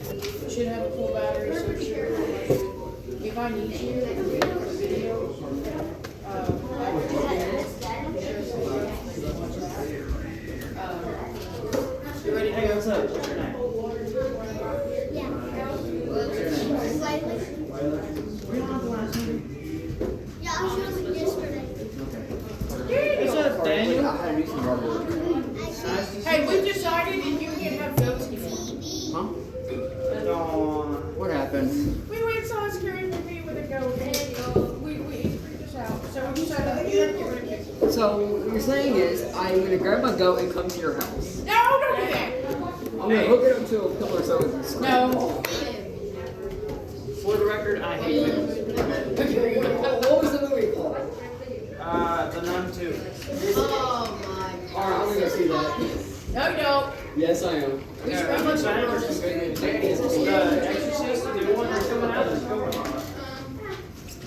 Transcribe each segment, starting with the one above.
It should have a full battery, so it should work. If I need you for the video, you ready to go? What's up? What's your name? We don't have the last name. Yeah, I was using yesterday. What's up, Daniel? Hey, we decided that you can have goats again. Huh? Dawn. What happened? We went and saw a scary movie with a goat, and we freaked us out. So we decided that you have to get rid of it. So what you're saying is I'm gonna grab my goat and come to your house. No, don't do that. I'm gonna hook it up to a pillar so it can scream. No. For the record, I hate movies. What was the movie called? The Nun 2. Oh my Alright, I'm gonna go see that. No, you don't. Yes, I am. Yeah, I'm excited for some good news. The Exorcist, the new one that's coming out is going on.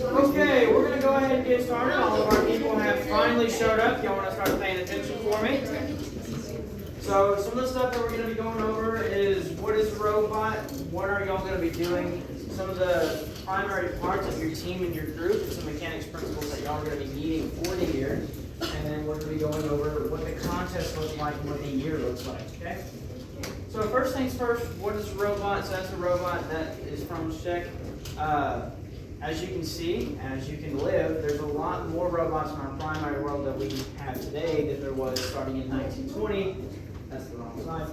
Okay, we're going to go ahead and get started. All of our people have finally showed up. Y'all want to start paying attention for me? So some of the stuff that we're going to be going over is what is a robot, what are y'all going to be doing, some of the primary parts of your team and your group, and some mechanics principles that y'all are going to be needing for the year. And then we're going to be going over what the contest looks like and what the year looks like, okay? So first things first, what is a robot? So that's a robot that is from Czech. As you can see, as you can live, there's a lot more robots in our primary world that we have today than there was starting in 1920. That's the wrong side.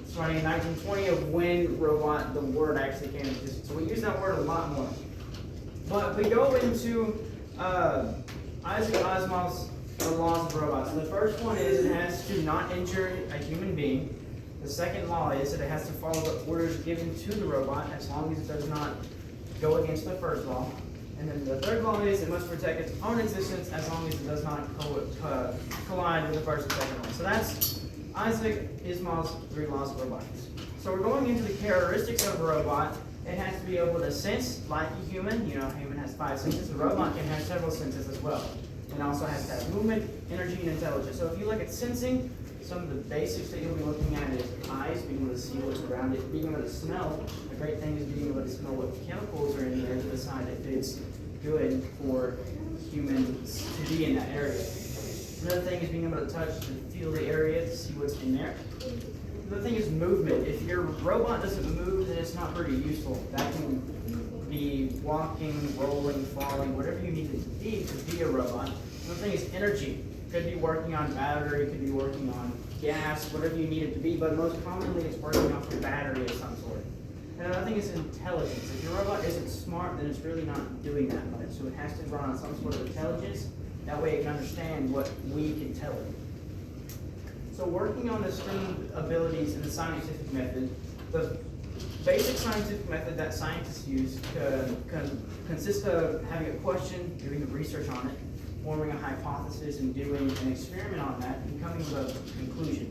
Starting in 1920 of when robot, the word actually came into existence. So we use that word a lot more. But if we go into Isaac Asimov's The Laws of Robots. So the first one is it has to not injure a human being. The second law is that it has to follow the orders given to the robot as long as it does not go against the first law. And then the third law is it must protect its own existence as long as it does not collide with the first and second law. So that's Isaac Asimov's 3 laws of robotics. So we're going into the characteristics of a robot. It has to be able to sense like a human. You know, a human has 5 senses. A robot can have several senses as well. It also has to have movement, energy, and intelligence. So if you look at sensing, some of the basics that you'll be looking at is eyes, being able to see what's around it, being able to smell. A great thing is being able to smell what chemicals are in there to decide if it's good for humans to be in that area. Another thing is being able to touch and feel the area to see what's in there. Another thing is movement. If your robot doesn't move, then it's not very useful. That can be walking, rolling, falling, whatever you need it to be a robot. Another thing is energy. Could be working on battery, could be working on gas, whatever you need it to be, but most commonly it's working off a battery of some sort. And another thing is intelligence. If your robot isn't smart, then it's really not doing that much. So it has to run on some sort of intelligence. That way it can understand what we can tell it. So working on the STEM abilities in the scientific method, the basic scientific method that scientists use consists of having a question, doing the research on it, forming a hypothesis and doing an experiment on that, and coming to a conclusion.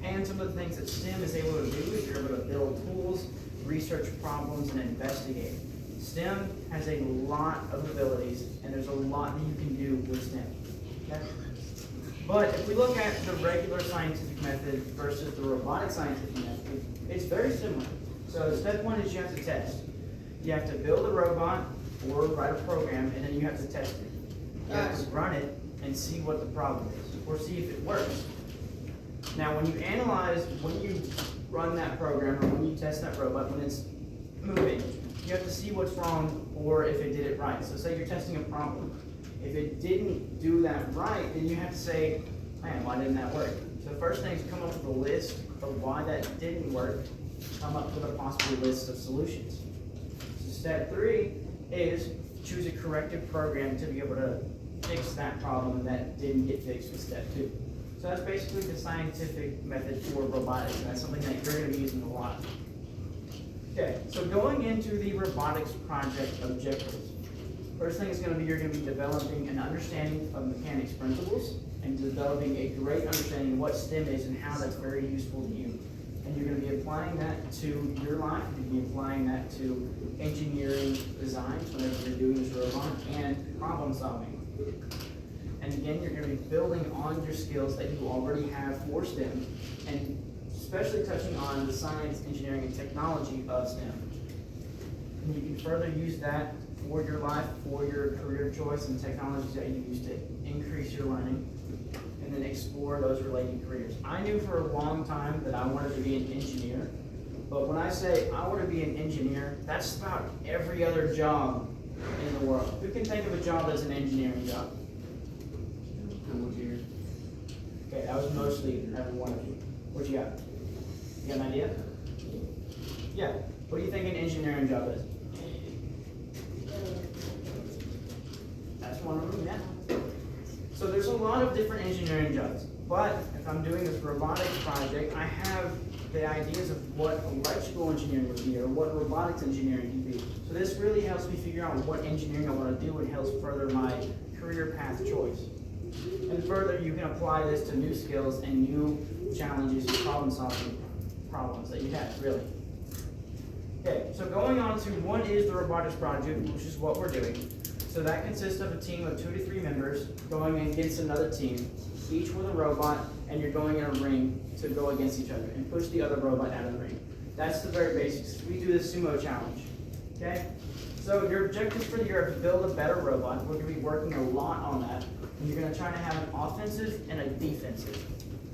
And some of the things that STEM is able to do is you're able to build tools, research problems, and investigate. STEM has a lot of abilities, and there's a lot that you can do with STEM. Okay? But if we look at the regular scientific method versus the robotic scientific method, it's very similar. So step one is you have to test. You have to build a robot or write a program, and then you have to test it. You have to run it and see what the problem is, or see if it works. Now, when you run that program, or when you test that robot, when it's moving, you have to see what's wrong, or if it did it right. So say you're testing a problem. If it didn't do that right, then you have to say, man, why didn't that work? So the first thing is come up with a list of why that didn't work, come up with a possible list of solutions. So step 3 is choose a corrective program to be able to fix that problem that didn't get fixed with step 2. So that's basically the scientific method for robotics, and that's something that you're going to be using a lot. Okay, so going into the robotics project objectives. First thing is going to be you're going to be developing an understanding of mechanics principles and developing a great understanding of what STEM is and how that's very useful to you. And you're going to be applying that to your life. You're going to be applying that to engineering designs whenever you're doing this robot and problem solving. And again, you're going to be building on your skills that you already have for STEM and especially touching on the science, engineering, and technology of STEM. And you can further use that for your life, for your career choice, and technologies that you use to increase your learning, and then explore those related careers. I knew for a long time that I wanted to be an engineer, but when I say I want to be an engineer, that's about every other job in the world. Who can think of a job that's an engineering job? Okay, that was mostly every one of you. What you got? You got an idea? Yeah. What do you think an engineering job is? That's one of them, yeah. So there's a lot of different engineering jobs, but if I'm doing this robotics project, I have the ideas of what electrical engineering would be or what robotics engineering can be. So this really helps me figure out what engineering I want to do and helps further my career path choice. And further, you can apply this to new skills and new challenges, problem-solving problems that you have, really. Okay, so going on to what is the robotics project, which is what we're doing. So that consists of a team of 2 to 3 members going against another team, each with a robot, and you're going in a ring to go against each other and push the other robot out of the ring. That's the very basics. We do the sumo challenge. Okay? So your objectives for the year are to build a better robot. We're going to be working a lot on that. And you're going to try to have an offensive and a defensive.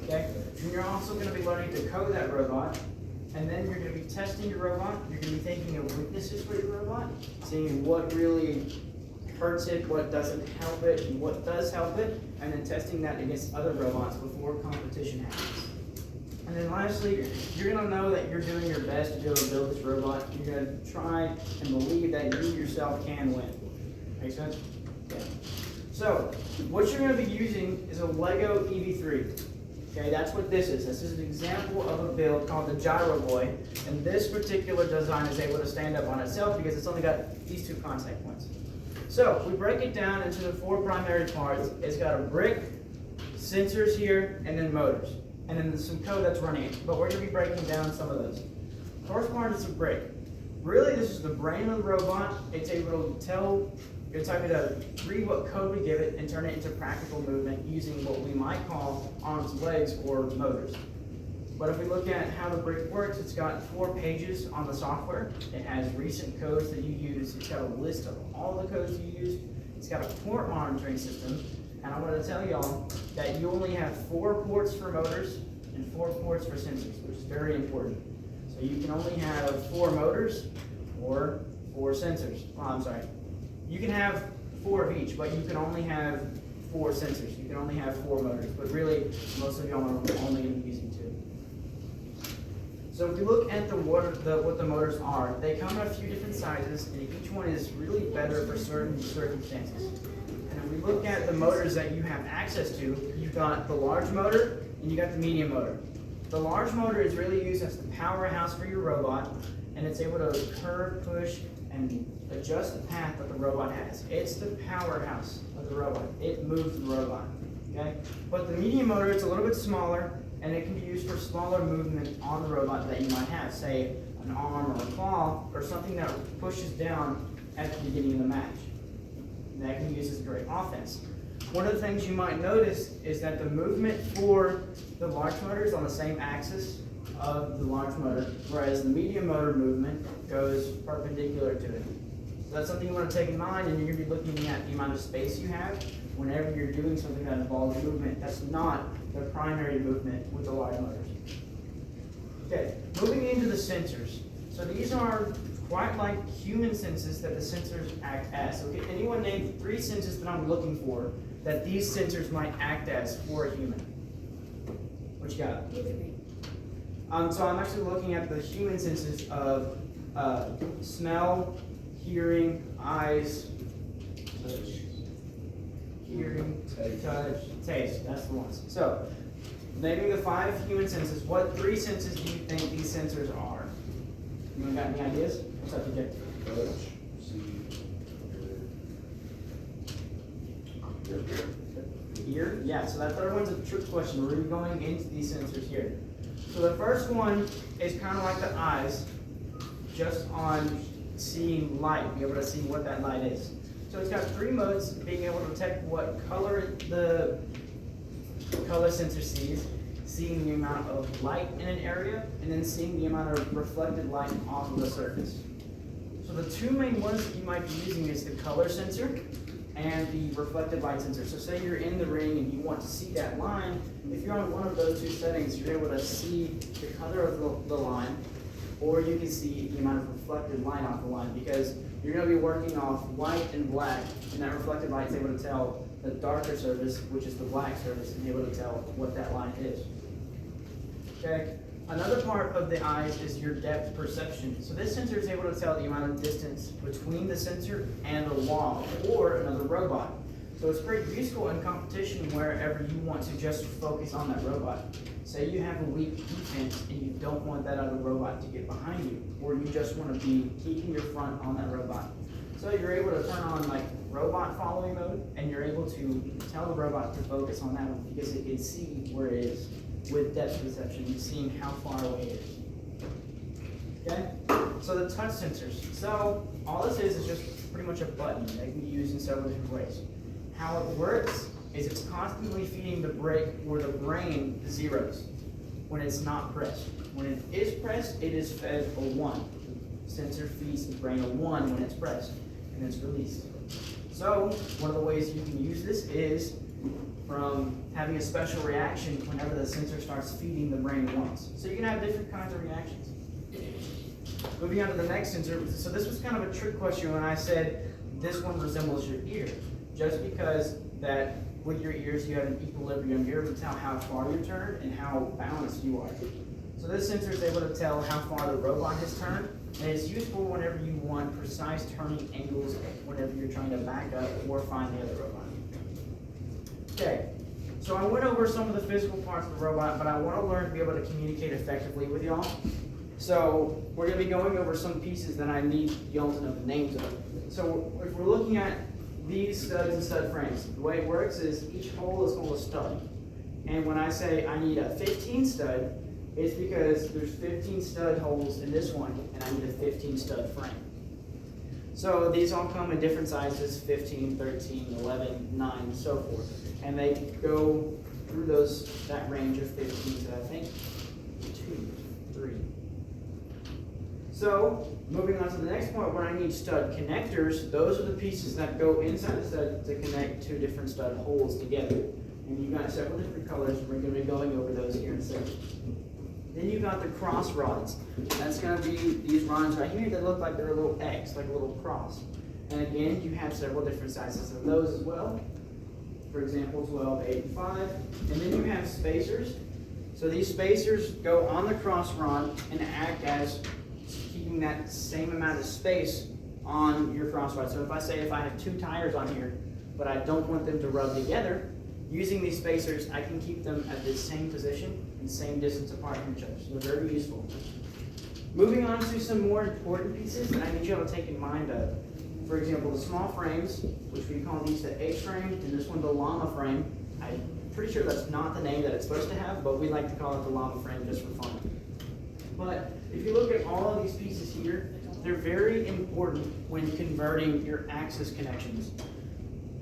Okay? And you're also going to be learning to code that robot. And then you're going to be testing your robot. You're going to be thinking of weaknesses for your robot, seeing what really hurts it, what doesn't help it, and what does help it, and then testing that against other robots before competition happens. And then lastly, you're going to know that you're doing your best to be able to build this robot. You're going to try and believe that you yourself can win. Make sense? Yeah. So, what you're going to be using is a Lego EV3. Okay, that's what this is. This is an example of a build called the Gyro Boy, and this particular design is able to stand up on itself because it's only got these 2 contact points. So, we break it down into the 4 primary parts. It's got a brick, sensors here, and then motors. And then there's some code that's running it. But we're going to be breaking down some of those. First part is the brick. Really, this is the brain of the robot. It's able to read what code we give it and turn it into practical movement using what we might call arms, legs, or motors. But if we look at how the brick works, it's got 4 pages on the software. It has recent codes that you use. It's got a list of all the codes you used. It's got a port monitoring system. And I want to tell y'all that you only have 4 ports for motors and 4 ports for sensors, which is very important. So you can only have 4 motors or 4 sensors. Oh, I'm sorry. You can have 4 of each, but you can only have 4 sensors. You can only have 4 motors, but really, most of y'all are only going to be using 2. So if you look at what the motors are, they come in a few different sizes, and each one is really better for certain circumstances. And if we look at the motors that you have access to, you've got the large motor, and you got the medium motor. The large motor is really used as the powerhouse for your robot, and it's able to curve, push, and adjust the path that the robot has. It's the powerhouse of the robot. It moves the robot. Okay? But the medium motor is a little bit smaller, and it can be used for smaller movement on the robot that you might have, say an arm or a claw, or something that pushes down at the beginning of the match. That can be used as a great offense. One of the things you might notice is that the movement for the large motor is on the same axis of the large motor, whereas the medium motor movement goes perpendicular to it. So that's something you want to take in mind, and you're going to be looking at the amount of space you have whenever you're doing something that involves movement. That's not the primary movement with the large motors. Okay, moving into the sensors. So these are quite like human senses that the sensors act as. So can anyone name 3 senses that I'm looking for that these sensors might act as for a human? What you got? So I'm actually looking at the human senses of smell, hearing, eyes, hearing, touch, taste. That's the ones. So, naming the 5 human senses, what 3 senses do you think these sensors are? Anyone got any ideas? What's up, TJ? Touch, see, Ear? Yeah, so that 3rd one's a trick question. We're going into these sensors here. So the first one is kind of like the eyes, just on seeing light, be able to see what that light is. So it's got 3 modes, being able to detect what color the color sensor sees, seeing the amount of light in an area, and then seeing the amount of reflected light off of the surface. So the two main ones that you might be using is the color sensor and the reflected light sensor. So say you're in the ring and you want to see that line, if you're on one of those two settings, you're able to see the color of the line, or you can see the amount of reflected light off the line, because you're going to be working off white and black, and that reflected light is able to tell the darker surface, which is the black surface, and able to tell what that line is. Okay. Another part of the eyes is your depth perception. So this sensor is able to tell the amount of distance between the sensor and the wall or another robot. So it's pretty useful in competition wherever you want to just focus on that robot. Say you have a weak defense and you don't want that other robot to get behind you, or you just want to be keeping your front on that robot. So you're able to turn on like robot following mode, and you're able to tell the robot to focus on that one because it can see where it is with depth perception, seeing how far away it is. Okay? So the touch sensors. So all this is just pretty much a button that can be used in several different ways. How it works is it's constantly feeding the brake or the brain zeros when it's not pressed. When it is pressed, it is fed a 1. The sensor feeds the brain a 1 when it's pressed, and it's released. So one of the ways you can use this is from having a special reaction whenever the sensor starts feeding the brain once. So you can have different kinds of reactions. Moving on to the next sensor. So this was kind of a trick question when I said this one resembles your ear. Just because that with your ears you have an equilibrium, you're able to tell how far you turn and how balanced you are. So this sensor is able to tell how far the robot has turned, and it's useful whenever you want precise turning angles whenever you're trying to back up or find the other robot. Okay, so I went over some of the physical parts of the robot, but I want to learn to be able to communicate effectively with y'all. So we're going to be going over some pieces that I need y'all to know the names of. So if we're looking at these studs and stud frames, the way it works is each hole is called a stud. And when I say I need a 15 stud, it's because there's 15 stud holes in this one, and I need a 15 stud frame. So these all come in different sizes, 15, 13, 11, 9, and so forth. And they go through that range of 15 to, I think, 2, 3. So, moving on to the next point, when I need stud connectors, those are the pieces that go inside the stud to connect two different stud holes together. And you've got several different colors, and we're going to be going over those here in a second. Then you've got the cross rods. That's going to be these rods right here that look like they're a little X, like a little cross. And again, you have several different sizes of those as well. For example, 12, 8, and 5. And then you have spacers. So these spacers go on the cross rod and act as keeping that same amount of space on your cross rod. So if I have 2 tires on here, but I don't want them to rub together, using these spacers, I can keep them at the same position and same distance apart from each other. So they're very useful. Moving on to some more important pieces that I need you all to take in mind of. For example, the small frames, which we call these the H-frame, and this one the llama frame. I'm pretty sure that's not the name that it's supposed to have, but we like to call it the llama frame just for fun. But if you look at all of these pieces here, they're very important when converting your axis connections.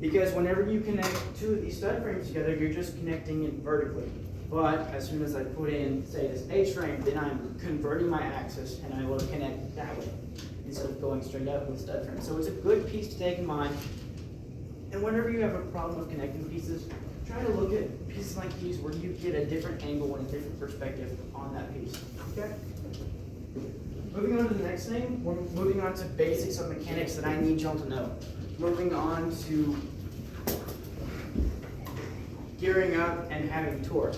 Because whenever you connect 2 of these stud frames together, you're just connecting it vertically. But as soon as I put in, say, this H-frame, then I'm converting my axis and I will connect that way instead of going straight up with stud frame. So it's a good piece to take in mind. And whenever you have a problem with connecting pieces, try to look at pieces like these where you get a different angle and a different perspective on that piece. Okay? Moving on to the next thing, we're moving on to basics of mechanics that I need y'all to know. Moving on to gearing up and having torque.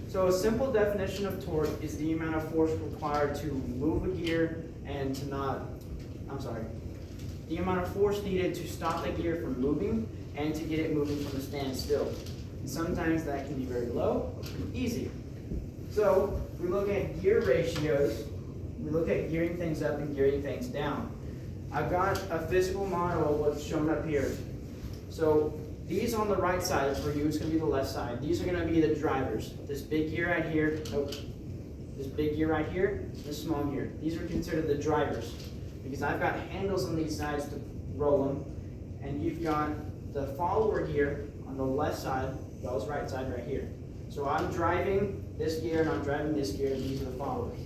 So a simple definition of torque is the amount of force required to move a gear and to the amount of force needed to stop the gear from moving and to get it moving from a standstill. And sometimes that can be very low or pretty easy. So we look at gear ratios, we look at gearing things up and gearing things down. I've got a physical model of what's shown up here. So these on the right side for you is going to be the left side. These are going to be the drivers. This big gear right here, this big gear right here, this small gear. These are considered the drivers because I've got handles on these sides to roll them, and you've got the follower gear on the left side, y'all's right side right here. So I'm driving this gear and I'm driving this gear, and these are the followers.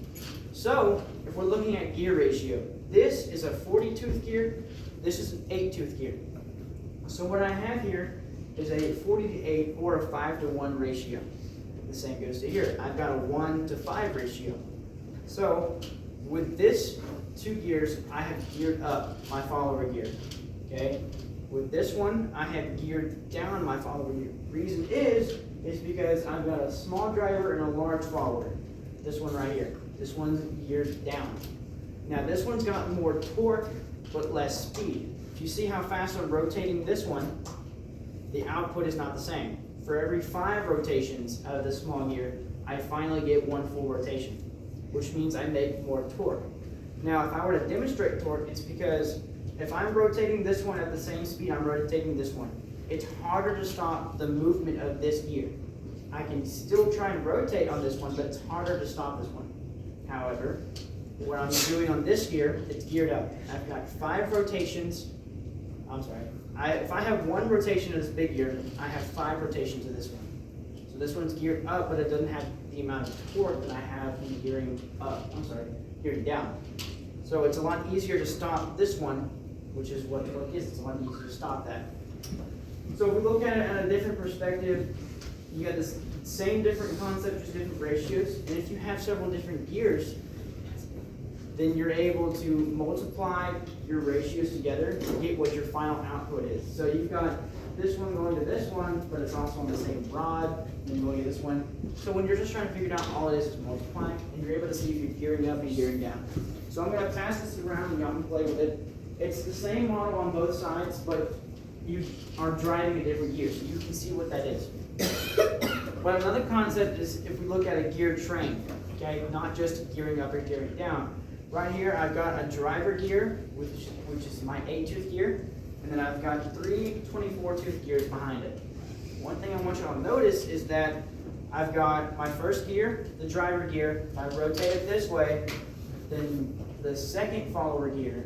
So, if we're looking at gear ratio, this is a 40-tooth gear, this is an 8-tooth gear. So what I have here is a 40-to-8 or a 5-to-1 ratio. The same goes to here. I've got a 1-to-5 ratio. So with this 2 gears, I have geared up my follower gear. Okay? With this one, I have geared down my follower gear. Reason is because I've got a small driver and a large follower. This one right here. This one's geared down. Now this one's got more torque, but less speed. If you see how fast I'm rotating this one, the output is not the same. For every 5 rotations out of this small gear, I finally get 1 full rotation, which means I make more torque. Now, if I were to demonstrate torque, it's because if I'm rotating this one at the same speed I'm rotating this one, it's harder to stop the movement of this gear. I can still try and rotate on this one, but it's harder to stop this one. However, what I'm doing on this gear, it's geared up. I've got 5 rotations. I'm sorry. If I have 1 rotation of this big gear, I have 5 rotations of this one. So this one's geared up, but it doesn't have the amount of torque that I have in gearing up. I'm sorry, gearing down. So it's a lot easier to stop this one, which is what torque is. It's a lot easier to stop that. So if we look at it at a different perspective, you got this same different concept, just different ratios. And if you have several different gears, then you're able to multiply your ratios together to get what your final output is. So you've got this one going to this one, but it's also on the same rod, and then going to this one. So when you're just trying to figure it out, all it is multiplying, and you're able to see if you're gearing up and gearing down. So I'm going to pass this around and y'all can play with it. It's the same model on both sides, but you are driving a different gear, so you can see what that is. But another concept is if we look at a gear train, okay, not just gearing up or gearing down. Right here, I've got a driver gear, which is my 8-tooth gear, and then I've got 3 24-tooth gears behind it. One thing I want you all to notice is that I've got my first gear, the driver gear. If I rotate it this way, then the second follower gear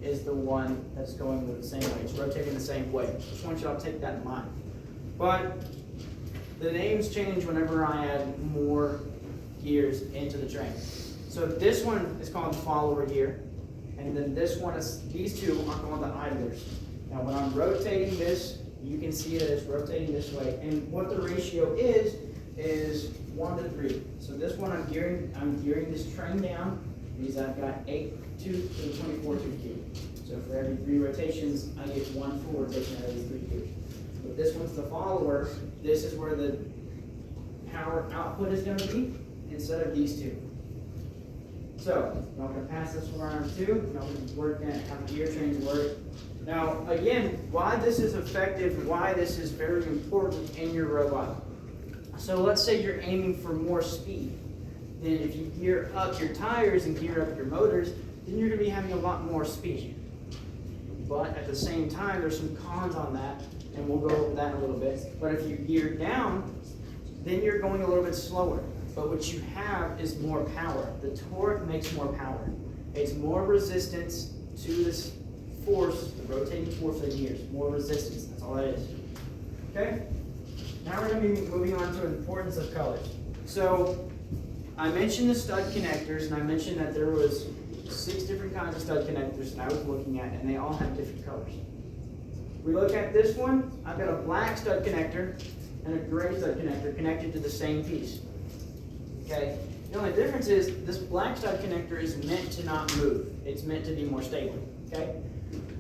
is the one that's going the same way. It's rotating the same way. Just want you all to take that in mind. But the names change whenever I add more gears into the train. So this one is called the follower gear, and then this one is, these two are called the idlers. Now when I'm rotating this, you can see that it's rotating this way, and what the ratio is 1 to 3. So this one I'm gearing this train down, because I've got 8-tooth and 24-tooth gear. So for every 3 rotations, I get 1 full rotation out of these 3 gears. But this one's the follower. This is where the power output is going to be instead of these 2. So, I'm going to pass this around too. Now we can work at how gear trains work. Now, again, why this is effective, why this is very important in your robot. So let's say you're aiming for more speed. Then if you gear up your tires and gear up your motors, then you're going to be having a lot more speed. But at the same time, there's some cons on that, and we'll go over that in a little bit. But if you gear down, then you're going a little bit slower. But what you have is more power. The torque makes more power. It's more resistance to this force, the rotating force of the gears. More resistance, that's all that is. Okay? Now we're going to be moving on to the importance of colors. So, I mentioned the stud connectors, and I mentioned that there was 6 different kinds of stud connectors that I was looking at, and they all have different colors. We look at this one, I've got a black stud connector and a gray stud connector connected to the same piece. Okay, the only difference is this black stud connector is meant to not move. It's meant to be more stable. Okay,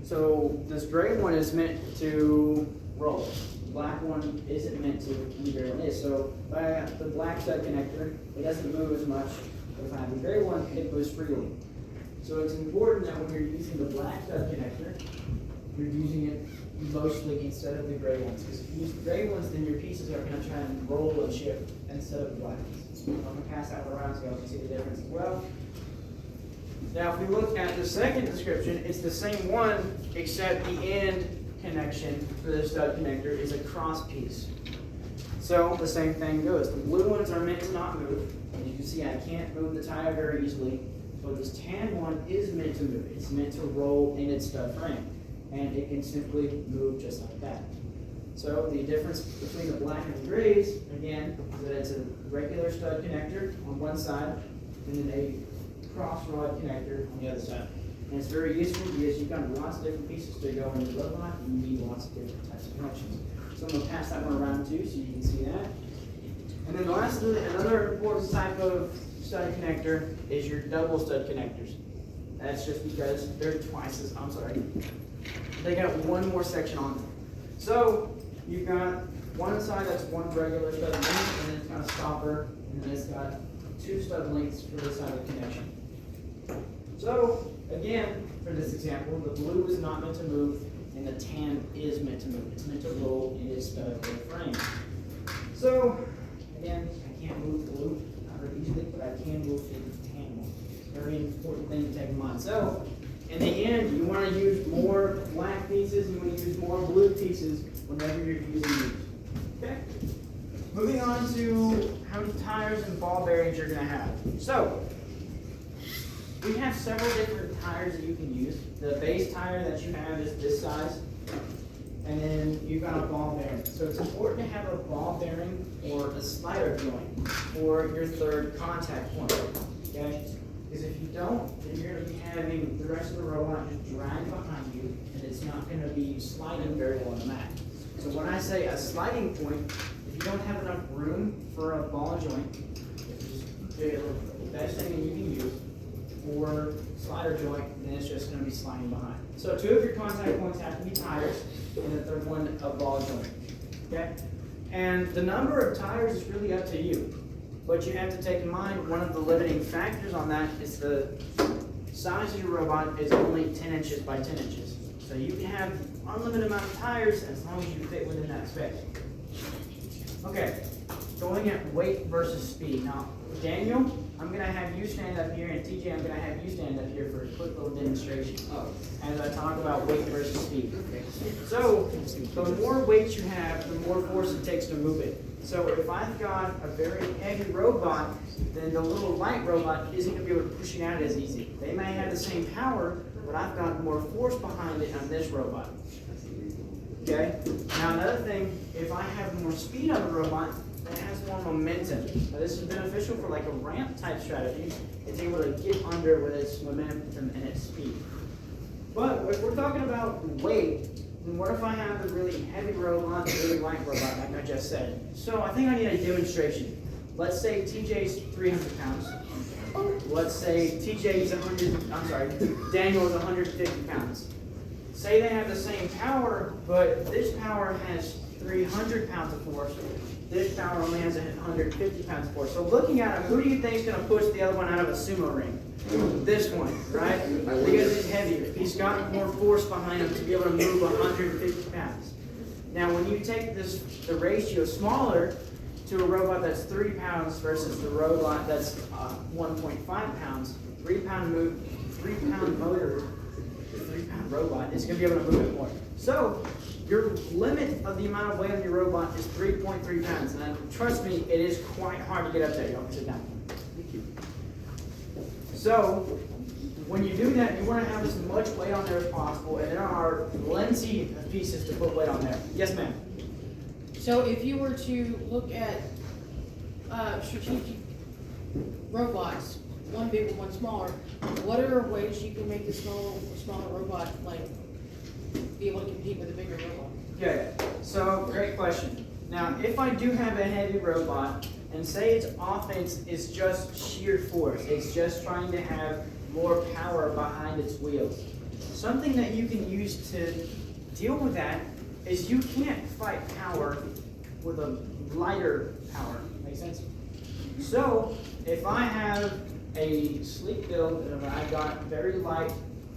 so this gray one is meant to roll. The black one isn't meant to be where it is. So if I have the black stud connector, it doesn't move as much. If I have the gray one, it moves freely. So it's important that when you're using the black stud connector, you're using it mostly instead of the gray ones. Because if you use the gray ones, then your pieces are going to try and roll and shift instead of the black ones. I'm going to pass that one around so you can see the difference as well. Now, if we look at the second description, it's the same one, except the end connection for the stud connector is a cross piece. So the same thing goes. The blue ones are meant to not move. As you can see, I can't move the tire very easily. But this tan one is meant to move. It's meant to roll in its stud frame. And it can simply move just like that. So the difference between the black and the grays, again, is that it's a regular stud connector on one side, and then a cross rod connector on the other side. And it's very useful because you've got lots of different pieces to go in the robot, and you need lots of different types of connections. So I'm going to pass that one around too, so you can see that. And then lastly, another important type of stud connector is your double stud connectors. That's just because they're twice as, I'm sorry, they got one more section on them. So you've got one side that's one regular stud length, and then it's got a stopper, and then it's got two stud lengths for this side of the connection. So again, for this example, the blue is not meant to move, and the tan is meant to move. It's meant to roll in its stud frame. So again, I can't move blue not very easily, but I can move the tan one. Very important thing to take in mind. So in the end, you want to use more black pieces, you want to use more blue pieces whenever you're using these. Okay? Moving on to how many tires and ball bearings you're going to have. So we have several different tires that you can use. The base tire that you have is this size, and then you've got a ball bearing. So it's important to have a ball bearing or a slider joint for your third contact point. Okay? Because if you don't, then you're going to be having the rest of the robot just drag behind you, and it's not going to be sliding very well on the mat. So when I say a sliding point, if you don't have enough room for a ball joint, which is the best thing that you can use, or slider joint, then it's just going to be sliding behind. So two of your contact points have to be tires, and the third one a ball joint. Okay? And the number of tires is really up to you. But you have to take in mind, one of the limiting factors on that is the size of your robot is only 10 inches by 10 inches. So you can have unlimited amount of tires as long as you fit within that space. Okay, going at weight versus speed. Now, Daniel, I'm going to have you stand up here, and TJ, I'm going to have you stand up here for a quick little demonstration as I talk about weight versus speed. Okay. So, the more weight you have, the more force it takes to move it. So if I've got a very heavy robot, then the little light robot isn't going to be able to push it out as easy. They may have the same power, but I've got more force behind it on this robot. Okay? Now another thing, if I have more speed on the robot, it has more momentum. Now this is beneficial for like a ramp type strategy. It's able to get under with its momentum and its speed. But if we're talking about weight, then what if I have a really heavy robot and a really light robot, like I just said? So I think I need a demonstration. Let's say TJ's 300 pounds. Let's say TJ's Daniel is 150 pounds. Say they have the same power, but this power has 300 pounds of force. This power only has 150 pounds of force. So looking at him, who do you think is going to push the other one out of a sumo ring? This one, right? Because he's heavier. He's got more force behind him to be able to move 150 pounds. Now, when you take the ratio smaller to a robot that's 3 pounds versus the robot that's 1.5 pounds, 3 pound motor, 3 pound robot is going to be able to move it more. So, your limit of the amount of weight on your robot is 3.3 pounds. And trust me, it is quite hard to get up there. You don't sit down. Thank you. So, when you do that, you want to have as much weight on there as possible, and there are plenty of pieces to put weight on there. Yes, ma'am? So if you were to look at strategic robots, one big and one smaller, what are ways you can make the smaller robot like be able to compete with a bigger robot? Okay, so great question. Now, if I do have a heavy robot, and say its offense is just sheer force, it's just trying to have more power behind its wheels. Something that you can use to deal with that is you can't fight power with a lighter power. Make sense? So, if I have a sleek build and I've got very light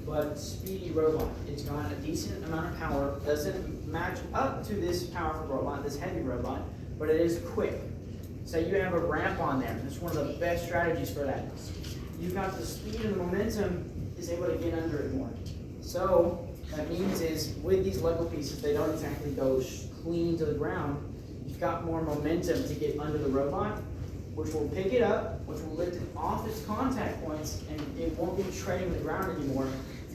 but speedy robot, it's got a decent amount of power, doesn't match up to this powerful robot, this heavy robot, but it is quick. Say you have a ramp on there, that's one of the best strategies for that. You've got the speed and the momentum is able to get under it more. So, that means is with these Lego pieces, they don't exactly go clean to the ground. You've got more momentum to get under the robot, which will pick it up, which will lift it off its contact points, and it won't be treading the ground anymore.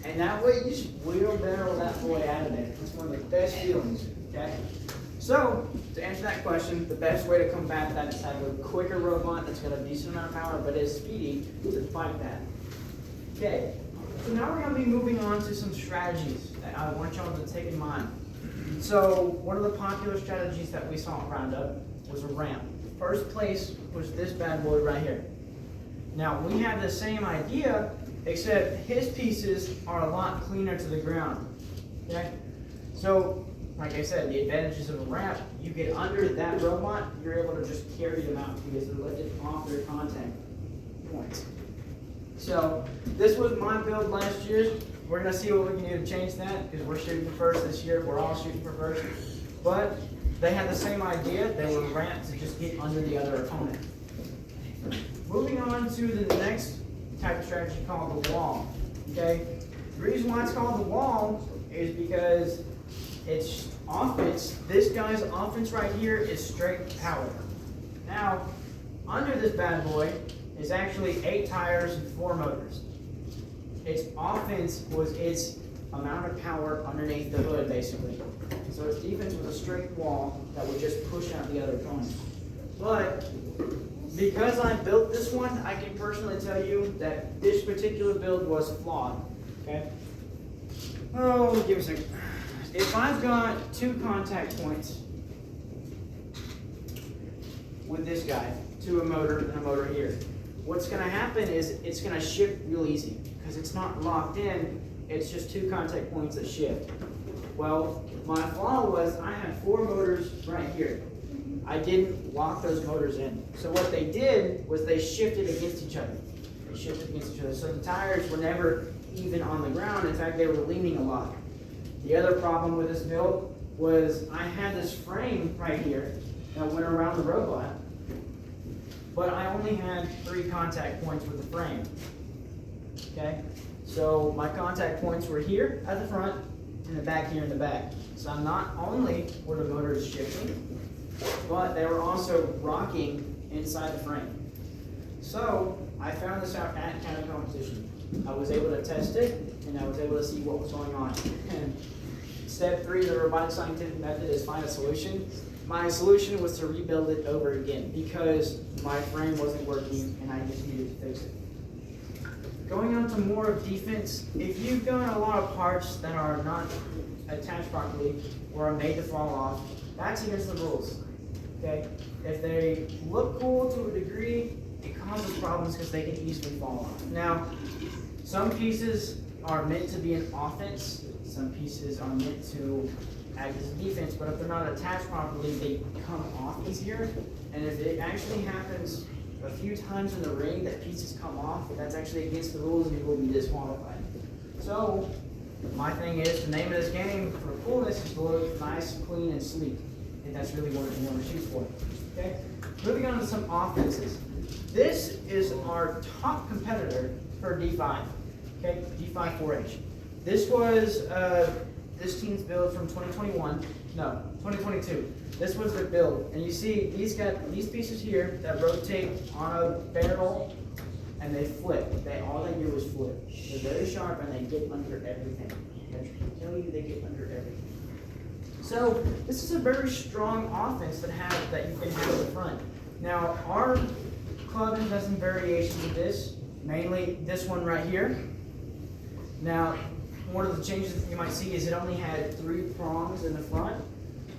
And that way, you just wheelbarrow that boy out of there. It's one of the best feelings, okay? So, to answer that question, the best way to combat that is have a quicker robot that's got a decent amount of power but is speedy to fight that. Okay, so now we're going to be moving on to some strategies that I want y'all to take in mind. So, one of the popular strategies that we saw at Roundup was a ramp. First place was this bad boy right here. Now, we have the same idea, except his pieces are a lot cleaner to the ground. Okay? So, like I said, the advantages of a ramp, you get under that robot, you're able to just carry them out because they're lifted off their contact points. So, this was my build last year. We're going to see what we can do to change that because we're shooting for first this year. We're all shooting for first. But they had the same idea. They were ramped to just get under the other opponent. Moving on to the next type of strategy called the wall. Okay? The reason why it's called the wall is because it's offense. This guy's offense right here is straight power. Now, under this bad boy is actually 8 tires and 4 motors. Its offense was its amount of power underneath the hood, basically. So its defense was a straight wall that would just push out the other opponent. But because I built this one, I can personally tell you that this particular build was flawed. Okay? Oh, give me a second. If I've got 2 contact points with this guy, to a motor and a motor here, what's going to happen is it's going to shift real easy because it's not locked in. It's just 2 contact points that shift. Well, my flaw was I had 4 motors right here. I didn't lock those motors in. So what they did was they shifted against each other. They shifted against each other. So the tires were never even on the ground. In fact, they were leaning a lot. The other problem with this build was I had this frame right here that went around the robot, but I only had 3 contact points with the frame. Okay? So my contact points were here at the front and the back here in the back. So not only were the motors shifting, but they were also rocking inside the frame. So I found this out at county competition. I was able to test it and I was able to see what was going on. And step 3 of the robotic scientific method is find a solution. My solution was to rebuild it over again because my frame wasn't working and I just needed to fix it. Going on to more of defense, if you've got a lot of parts that are not attached properly or are made to fall off, that's against the rules. Okay? If they look cool to a degree, it causes problems because they can easily fall off. Now, some pieces are meant to be an offense, some pieces are meant to act as a defense, but if they're not attached properly, they come off easier. And if it actually happens a few times in the ring that pieces come off, that's actually against the rules and you will be disqualified. So, my thing is, the name of this game for coolness is to look nice, clean, and sleek. And that's really what you want to shoot for. Okay? Moving on to some offenses. This is our top competitor for D5. Okay? D5 4H. This was this team's build from 2022. This was their build. And you see, these got these pieces here that rotate on a barrel and they flip. All they do is flip. They're very sharp and they get under everything. I can tell you they get under everything. So this is a very strong offense that you can have at the front. Now our club has some variations of this, mainly this one right here. Now one of the changes that you might see is it only had 3 prongs in the front,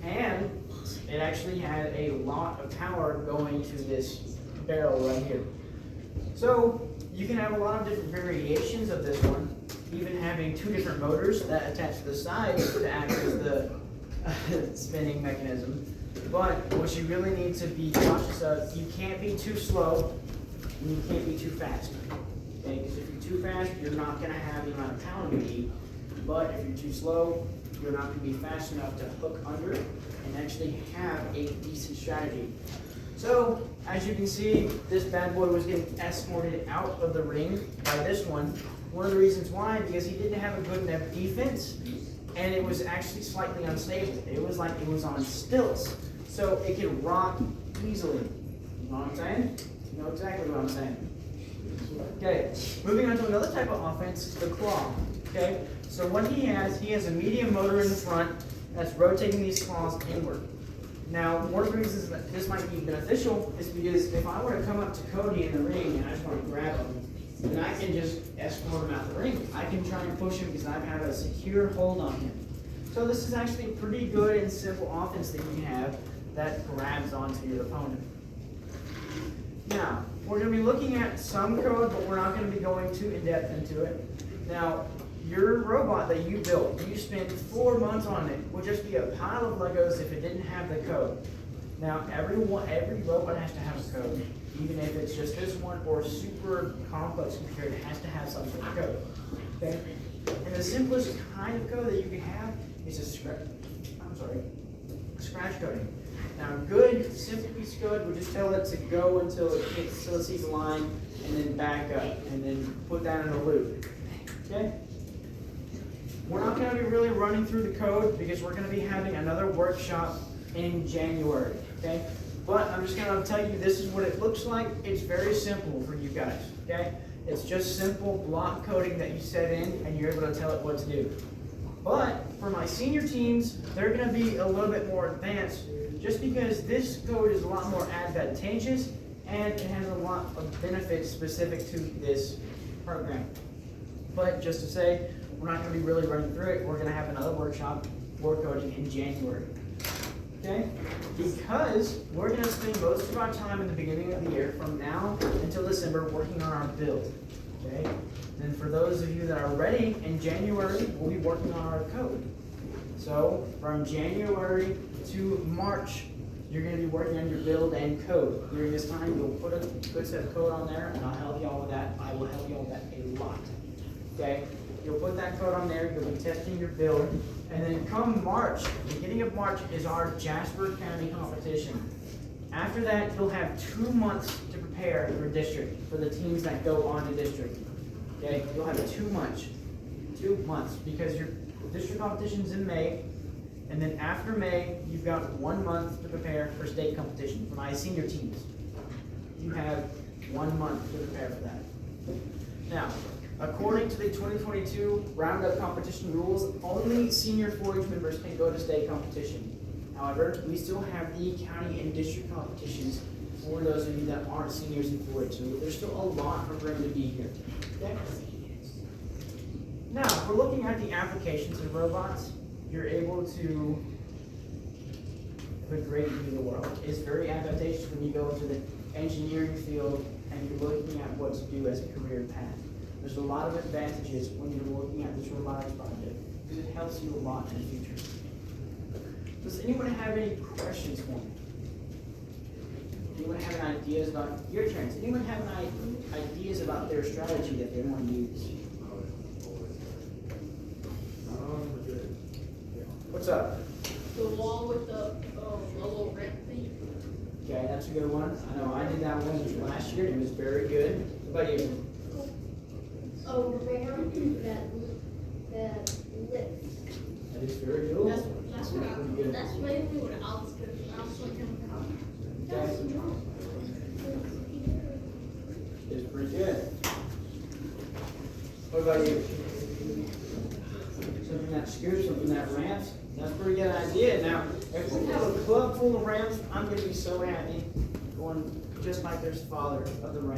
and it actually had a lot of power going to this barrel right here. So you can have a lot of different variations of this one, even having 2 different motors that attach to the sides to act as the spinning mechanism. But what you really need to be cautious of, you can't be too slow and you can't be too fast. Okay? Because if you're too fast, you're not going to have the amount of power you need. But if you're too slow, you're not going to be fast enough to hook under and actually have a decent strategy. So, as you can see, this bad boy was getting escorted out of the ring by this one. One of the reasons why, because he didn't have a good enough defense, and it was actually slightly unstable. It was like it was on stilts, so it could rock easily. You know what I'm saying? You know exactly what I'm saying. Okay, moving on to another type of offense, the claw. Okay, so what he has a medium motor in the front that's rotating these claws inward. Now, one of the reasons that this might be beneficial is because if I were to come up to Cody in the ring and I just want to grab him, then I can just escort him out the ring. I can try and push him because I have a secure hold on him. So this is actually a pretty good and simple offense that you can have that grabs onto your opponent. Now, we're going to be looking at some code, but we're not going to be going too in-depth into it. Now, your robot that you built, you spent 4 months on it, would just be a pile of Legos if it didn't have the code. Now, every robot has to have a code, even if it's just this one or super complex computer, it has to have some sort of code. Okay? And the simplest kind of code that you can have is a scratch coding. Now, a good, simple piece of code would just tell it to go until it sees a line, and then back up, and then put that in a loop. Okay? We're not going to be really running through the code because we're going to be having another workshop in January. Okay? But I'm just going to tell you this is what it looks like. It's very simple for you guys. Okay? It's just simple block coding that you set in, and you're able to tell it what to do. But for my senior teams, they're going to be a little bit more advanced just because this code is a lot more advantageous and it has a lot of benefits specific to this program. But just to say, we're not going to be really running through it. We're going to have another workshop, work coding, in January. Okay? Because we're going to spend most of our time in the beginning of the year, from now until December, working on our build. Okay? And for those of you that are ready, in January, we'll be working on our code. So from January to March, you're going to be working on your build and code. During this time, you'll put a good set of code on there, and I'll help you all with that. I will help you all with that a lot. Okay? You'll put that code on there, you'll be testing your build, and then come March, beginning of March, is our Jasper County competition. After that, you'll have 2 months to prepare your district for the teams that go on to district. Okay? You'll have 2 months. 2 months, because your district competition's in May, and then after May, you've got 1 month to prepare for state competition. For my senior teams, you have 1 month to prepare for that. Now, according to the 2022 Roundup competition rules, only senior 4-H members can go to state competition. However, we still have the county and district competitions for those of you that aren't seniors in 4-H. So there's still a lot of room to be here. Okay? Now, if we're looking at the applications of robots, you're able to have a great view of the world. It's very advantageous when you go into the engineering field and you're looking at what to do as a career path. There's a lot of advantages when you're looking at this robotics project because it helps you a lot in the future. Does anyone have any questions for me? Anyone have any ideas about your turns? Anyone have any ideas about their strategy that they want to use? What's up? The wall with the little red thing. Okay, that's a good one. I know I did that one last year and it was very good. What about you? A ramp that lifts. That is very cool. That's basically what I was looking about. Okay. It's pretty good. What about you? Something that scoots, something that ramps. That's a pretty good idea. Now, if we have a club full of ramps, I'm going to be so happy. Going just like their father of the ramp.